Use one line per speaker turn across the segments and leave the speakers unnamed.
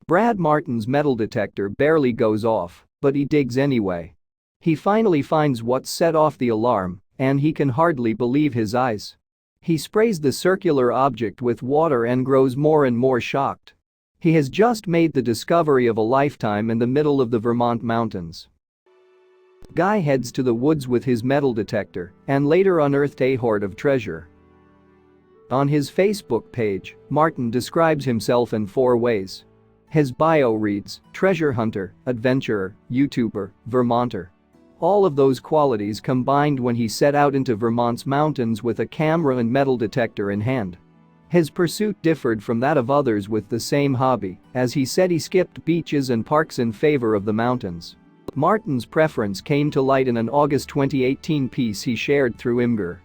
Brad Martin's metal detector barely goes off, but he digs anyway. He finally finds what set off the alarm, and he can hardly believe his eyes. He sprays the circular object with water and grows more and more shocked. He has just made the discovery of a lifetime in the middle of the Vermont mountains. Guy heads to the woods with his metal detector and later unearthed a hoard of treasure. On his Facebook page, Martin describes himself in 4 ways. His bio reads, treasure hunter, adventurer, YouTuber, Vermonter. All of those qualities combined when he set out into Vermont's mountains with a camera and metal detector in hand. His pursuit differed from that of others with the same hobby, as he said he skipped beaches and parks in favor of the mountains. Martin's preference came to light in an August 2018 piece he shared through Imgur.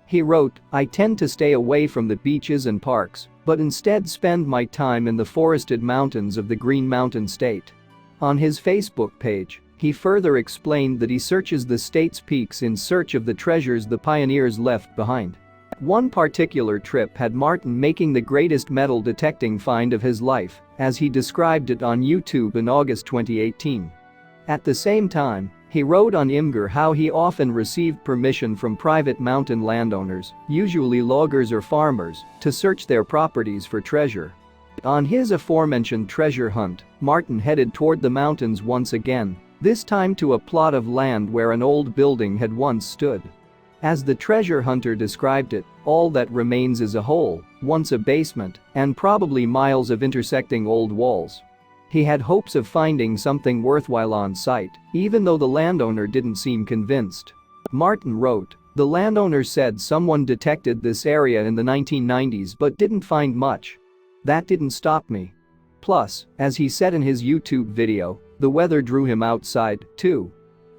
He wrote, I tend to stay away from the beaches and parks, but instead spend my time in the forested mountains of the Green Mountain State. On his Facebook page, he further explained that he searches the state's peaks in search of the treasures the pioneers left behind. One particular trip had Martin making the greatest metal detecting find of his life, as he described it on YouTube in August 2018. At the same time, he wrote on Imgur how he often received permission from private mountain landowners, usually loggers or farmers, to search their properties for treasure. On his aforementioned treasure hunt, Martin headed toward the mountains once again, this time to a plot of land where an old building had once stood. As the treasure hunter described it, all that remains is a hole, once a basement, and probably miles of intersecting old walls. He had hopes of finding something worthwhile on site, even though the landowner didn't seem convinced. Martin wrote, the landowner said someone detected this area in the 1990s but didn't find much. That didn't stop me. Plus, as he said in his YouTube video, the weather drew him outside, too.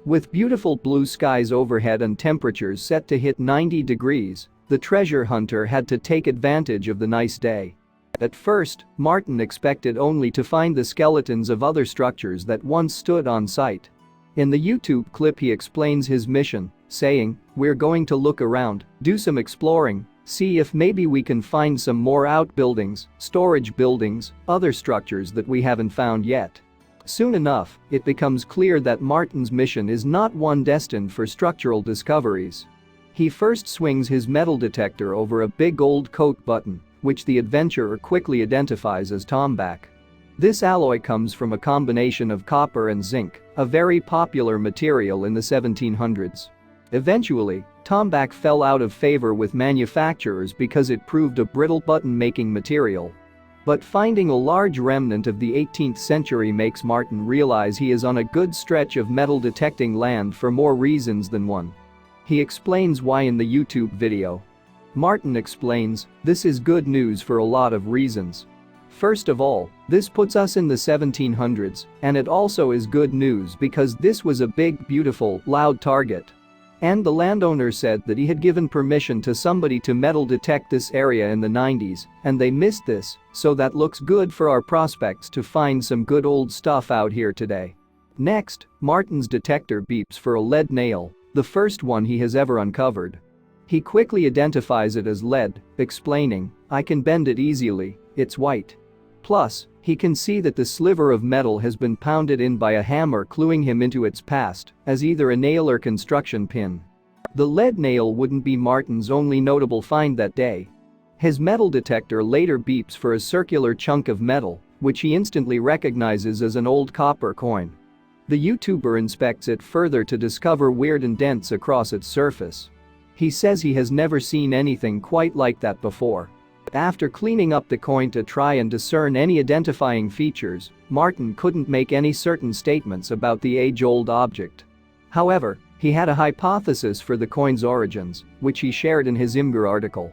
With beautiful blue skies overhead and temperatures set to hit 90 degrees, the treasure hunter had to take advantage of the nice day. At first, Martin expected only to find the skeletons of other structures that once stood on site. In the YouTube clip he explains his mission, saying, we're going to look around, do some exploring, see if maybe we can find some more outbuildings, storage buildings, other structures that we haven't found yet. Soon enough, it becomes clear that Martin's mission is not one destined for structural discoveries. He first swings his metal detector over a big old coat button, which the adventurer quickly identifies as tombac. This alloy comes from a combination of copper and zinc, a very popular material in the 1700s. Eventually, tombac fell out of favor with manufacturers because it proved a brittle button-making material. But finding a large remnant of the 18th century makes Martin realize he is on a good stretch of metal detecting land for more reasons than one. He explains why in the YouTube video. Martin explains, this is good news for a lot of reasons. First of all, this puts us in the 1700s, and it also is good news because this was a big, beautiful, loud target. And the landowner said that he had given permission to somebody to metal detect this area in the 90s, and they missed this, so that looks good for our prospects to find some good old stuff out here today. Next, Martin's detector beeps for a lead nail, the first one he has ever uncovered. He quickly identifies it as lead, explaining, I can bend it easily, it's white. Plus, he can see that the sliver of metal has been pounded in by a hammer cluing him into its past, as either a nail or construction pin. The lead nail wouldn't be Martin's only notable find that day. His metal detector later beeps for a circular chunk of metal, which he instantly recognizes as an old copper coin. The YouTuber inspects it further to discover weird indents across its surface. He says he has never seen anything quite like that before. After cleaning up the coin to try and discern any identifying features, Martin couldn't make any certain statements about the age-old object. However, he had a hypothesis for the coin's origins, which he shared in his Imgur article.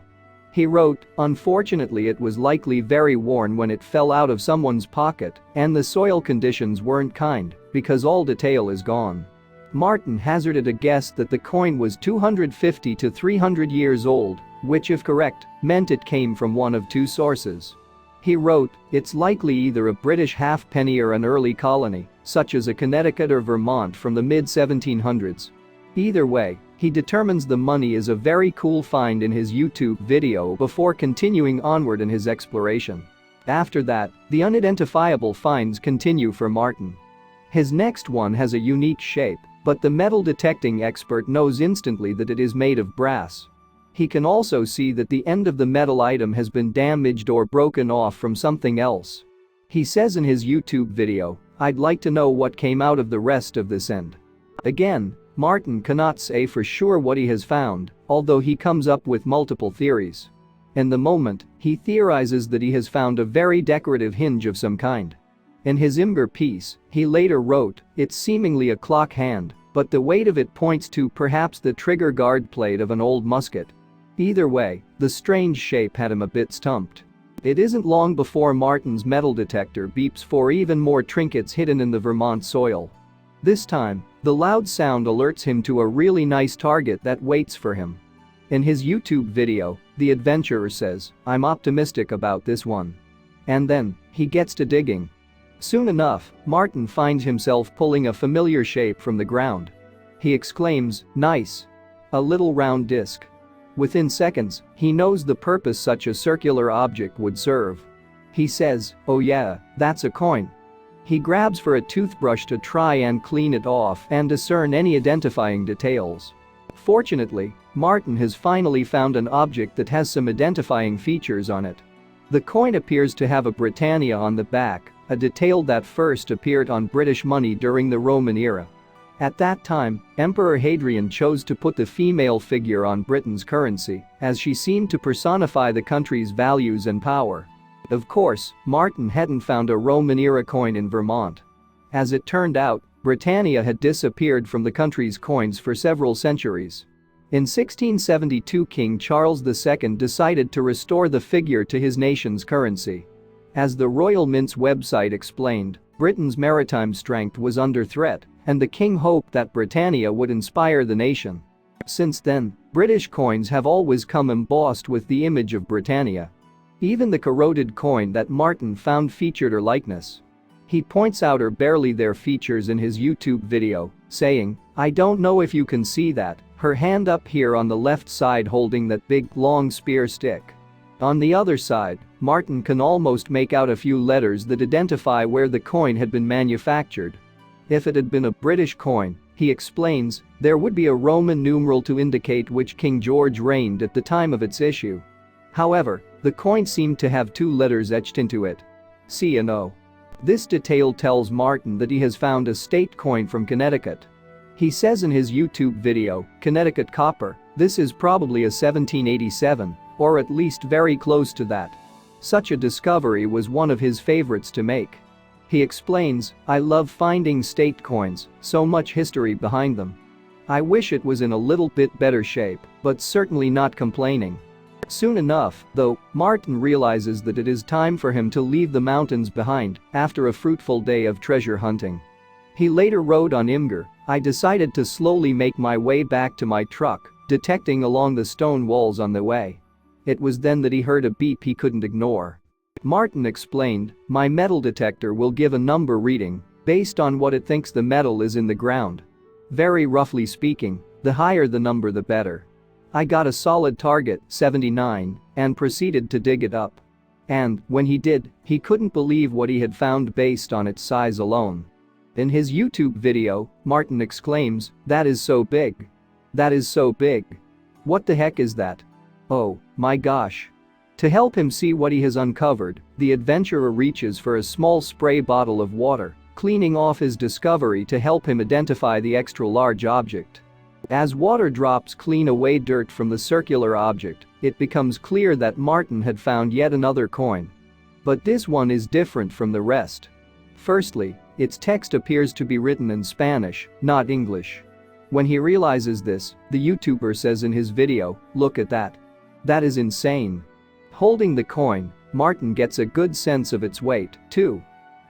He wrote, unfortunately it was likely very worn when it fell out of someone's pocket, and the soil conditions weren't kind, because all detail is gone. Martin hazarded a guess that the coin was 250 to 300 years old, which if correct, meant it came from one of 2 sources. He wrote, it's likely either a British halfpenny or an early colony, such as a Connecticut or Vermont from the mid-1700s. Either way, he determines the money is a very cool find in his YouTube video before continuing onward in his exploration. After that, the unidentifiable finds continue for Martin. His next one has a unique shape, but the metal detecting expert knows instantly that it is made of brass. He can also see that the end of the metal item has been damaged or broken off from something else. He says in his YouTube video, "I'd like to know what came out of the rest of this end." Again, Martin cannot say for sure what he has found, although he comes up with multiple theories. In the moment, he theorizes that he has found a very decorative hinge of some kind. In his Imgur piece, he later wrote, "It's seemingly a clock hand, but the weight of it points to perhaps the trigger guard plate of an old musket." Either way, the strange shape had him a bit stumped. It isn't long before Martin's metal detector beeps for even more trinkets hidden in the Vermont soil. This time, the loud sound alerts him to a really nice target that waits for him. In his YouTube video, the adventurer says, "I'm optimistic about this one." And then, he gets to digging. Soon enough, Martin finds himself pulling a familiar shape from the ground. He exclaims, "Nice. A little round disc." Within seconds, he knows the purpose such a circular object would serve. He says, "Oh yeah, that's a coin." He grabs for a toothbrush to try and clean it off and discern any identifying details. Fortunately, Martin has finally found an object that has some identifying features on it. The coin appears to have a Britannia on the back, a detail that first appeared on British money during the Roman era. At that time, Emperor Hadrian chose to put the female figure on Britain's currency, as she seemed to personify the country's values and power. Of course, Martin hadn't found a Roman-era coin in Vermont. As it turned out, Britannia had disappeared from the country's coins for several centuries. In 1672, King Charles II decided to restore the figure to his nation's currency. As the Royal Mint's website explained, Britain's maritime strength was under threat, and the king hoped that Britannia would inspire the nation. Since then, British coins have always come embossed with the image of Britannia. Even the corroded coin that Martin found featured her likeness. He points out her barely there features in his YouTube video, saying, "I don't know if you can see that, her hand up here on the left side holding that big, long spear stick." On the other side, Martin can almost make out a few letters that identify where the coin had been manufactured. If it had been a British coin, he explains, there would be a Roman numeral to indicate which King George reigned at the time of its issue. However, the coin seemed to have two letters etched into it. C and O. This detail tells Martin that he has found a state coin from Connecticut. He says in his YouTube video, "Connecticut copper, this is probably a 1787, or at least very close to that." Such a discovery was one of his favorites to make. He explains, "I love finding state coins, so much history behind them. I wish it was in a little bit better shape, but certainly not complaining." Soon enough, though, Martin realizes that it is time for him to leave the mountains behind after a fruitful day of treasure hunting. He later wrote on Imgur, "I decided to slowly make my way back to my truck, detecting along the stone walls on the way. It was then that he heard a beep he couldn't ignore." Martin explained, "My metal detector will give a number reading based on what it thinks the metal is in the ground. Very roughly speaking, the higher the number the better. I got a solid target, 79, and proceeded to dig it up. And, when he did, he couldn't believe what he had found based on its size alone." In his YouTube video, Martin exclaims, "That is so big. That is so big. What the heck is that? Oh, my gosh." To help him see what he has uncovered, the adventurer reaches for a small spray bottle of water, cleaning off his discovery to help him identify the extra-large object. As water drops clean away dirt from the circular object, it becomes clear that Martin had found yet another coin. But this one is different from the rest. Firstly, its text appears to be written in Spanish, not English. When he realizes this, the YouTuber says in his video, "Look at that. That is insane." Holding the coin, Martin gets a good sense of its weight, too.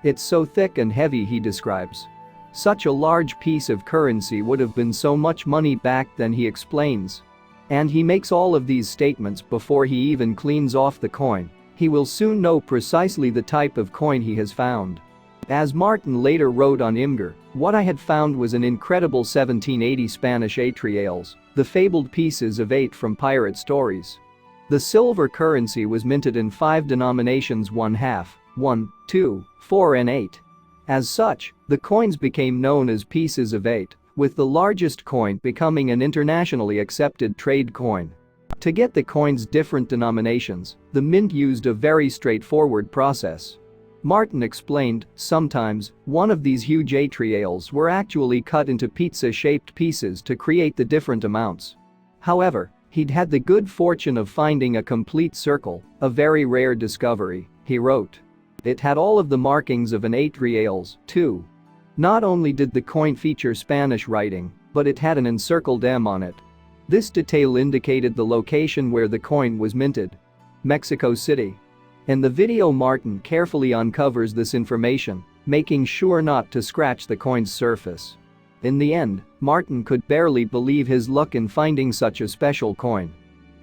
"It's so thick and heavy," he describes. "Such a large piece of currency would have been so much money back then," he explains. And he makes all of these statements before he even cleans off the coin. He will soon know precisely the type of coin he has found. As Martin later wrote on Imgur, "What I had found was an incredible 1780 Spanish 8 reales, the fabled pieces of 8 from pirate stories. The silver currency was minted in 5 denominations: 1/2, 1, 2, 4 and 8. As such, the coins became known as pieces of 8, with the largest coin becoming an internationally accepted trade coin. To get the coin's different denominations, the mint used a very straightforward process. Martin explained, sometimes, one of these huge 8 reals were actually cut into pizza-shaped pieces to create the different amounts. However, he'd had the good fortune of finding a complete circle, a very rare discovery, he wrote. It had all of the markings of an 8 reals, too. Not only did the coin feature Spanish writing, but it had an encircled M on it. This detail indicated the location where the coin was minted: Mexico City. In the video, Martin carefully uncovers this information, making sure not to scratch the coin's surface. In the end, Martin could barely believe his luck in finding such a special coin.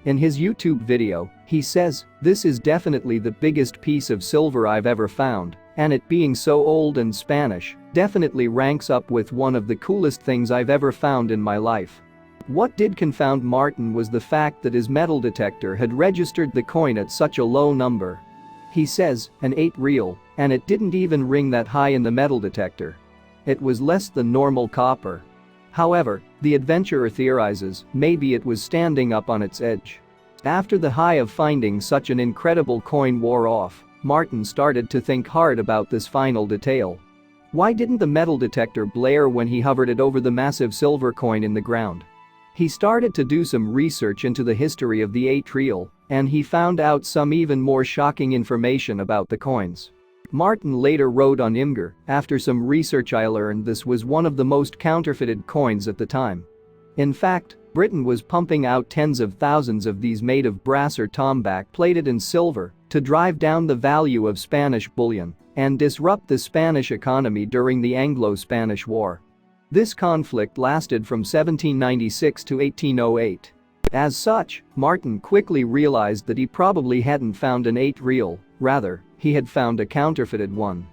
In his YouTube video, he says, "This is definitely the biggest piece of silver I've ever found, and it being so old and Spanish definitely ranks up with one of the coolest things I've ever found in my life." What did confound Martin was the fact that his metal detector had registered the coin at such a low number. He says, an 8 real, and it didn't even ring that high in the metal detector. It was less than normal copper. However, the adventurer theorizes maybe it was standing up on its edge. After the high of finding such an incredible coin wore off, Martin started to think hard about this final detail. Why didn't the metal detector blare when he hovered it over the massive silver coin in the ground? He started to do some research into the history of the 8 real, and he found out some even more shocking information about the coins. Martin later wrote on Imgur, "After some research I learned this was one of the most counterfeited coins at the time. In fact, Britain was pumping out tens of thousands of these made of brass or tombac plated in silver to drive down the value of Spanish bullion and disrupt the Spanish economy during the Anglo-Spanish War. This conflict lasted from 1796 to 1808. As such, Martin quickly realized that he probably hadn't found an 8 real, rather, he had found a counterfeited one.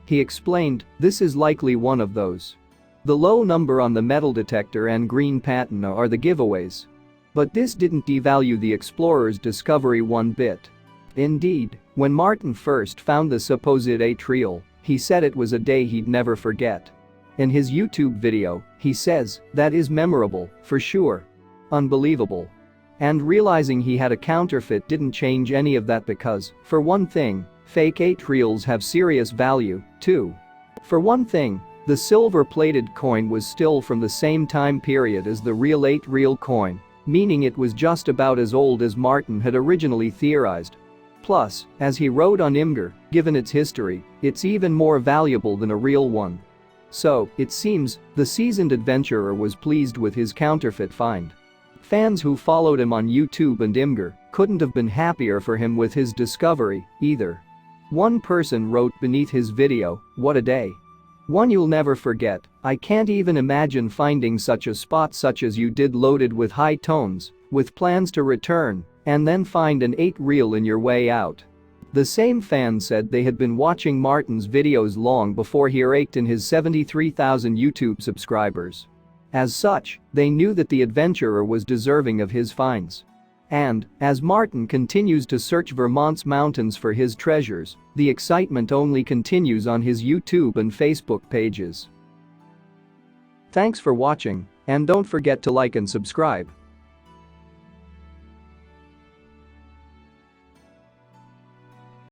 He explained, "This is likely one of those. The low number on the metal detector and green patina are the giveaways." But this didn't devalue the explorer's discovery one bit. Indeed, when Martin first found the supposed 8 real, he said it was a day he'd never forget. In his YouTube video, he says, "That is memorable, for sure. Unbelievable." And realizing he had a counterfeit didn't change any of that because, for one thing, fake 8 reals have serious value, too. For one thing, the silver-plated coin was still from the same time period as the real 8 real coin, meaning it was just about as old as Martin had originally theorized. Plus, as he wrote on Imgur, given its history, it's even more valuable than a real one. So, it seems, the seasoned adventurer was pleased with his counterfeit find. Fans who followed him on YouTube and Imgur couldn't have been happier for him with his discovery, either. One person wrote beneath his video, "What a day. One you'll never forget. I can't even imagine finding such a spot such as you did, loaded with high tones, with plans to return, and then find an 8 real in your way out." The same fan said they had been watching Martin's videos long before he raked in his 73,000 YouTube subscribers. As such, they knew that the adventurer was deserving of his finds. And, as Martin continues to search Vermont's mountains for his treasures, the excitement only continues on his YouTube and Facebook pages. Thanks for watching, and don't forget to like and subscribe.